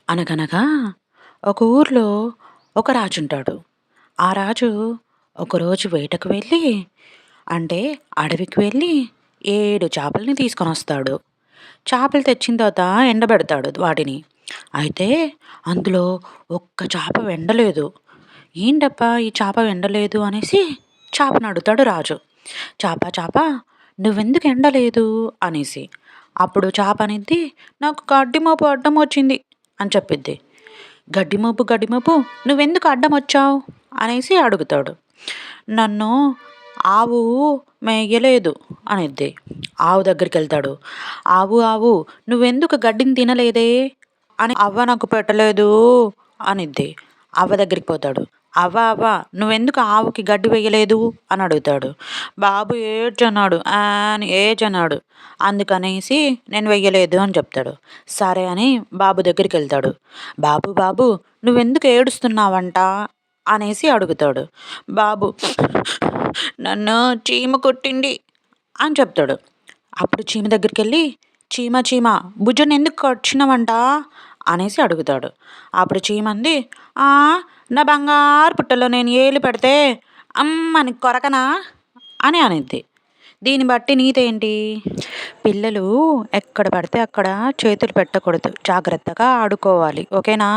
అనగనగా ఒక ఊర్లో ఒక రాజుంటాడు. ఆ రాజు ఒకరోజు వేటకు వెళ్ళి అంటే అడవికి వెళ్ళి 7 చేపల్ని తీసుకొనొస్తాడు. చేపలు తెచ్చిన తర్వాత ఎండబెడతాడు వాటిని. అయితే అందులో ఒక్క చేప వెండలేదు. ఏంటబ్బా! ఈ చేప వెండలేదు అనేసి చేపని అడుగుతాడు రాజు. "చేప చేప నువ్వెందుకు ఎండలేదు?" అనేసి. అప్పుడు చేప అనిద్ది, "నాకు గడ్డిమోపు అడ్డమొచ్చింది" అని చెప్పిద్ది. గడ్డిమోపు నువ్వెందుకు అడ్డమొచ్చావు?" అనేసి అడుగుతాడు. "నన్ను ఆవు మేయలేదు" అనిద్ది. ఆవు దగ్గరికెళ్తాడు. ఆవు నువ్వెందుకు గడ్డిని తినలేదే?" అని, "అవ్వ నాకు పెట్టలేదు" అనిద్ది. అవ్వ దగ్గరికి పోతాడు. అవ్వ నువ్వెందుకు ఆవుకి గడ్డి వేయలేదు" అని అడుగుతాడు. బాబు ఏడ్చన్నాడు. అని ఏడ్చన్నాడు. అందుకనేసి నేను వెయ్యలేదు అని చెప్తాడు. సరే అని బాబు దగ్గరికెళ్తాడు. బాబు నువ్వెందుకు ఏడుస్తున్నావంట అనేసి అడుగుతాడు. బాబు నన్ను చీమ కొట్టింది అని చెప్తాడు. అప్పుడు చీమ దగ్గరికెళ్ళి, చీమ బుజ్జన్నెందుకు కరిచినవంట అనేసి అడుగుతాడు. అప్పుడు చీమ అంది, "ఆ! నా బంగారు పుట్టలో నేను ఏలు పెడితే అమ్మని కొరకనా" అని అనిద్ది. దీన్ని బట్టి నీతేంటి? పిల్లలు ఎక్కడ పడితే అక్కడ చేతులు పెట్టకూడదు. జాగ్రత్తగా ఆడుకోవాలి. ఓకేనా?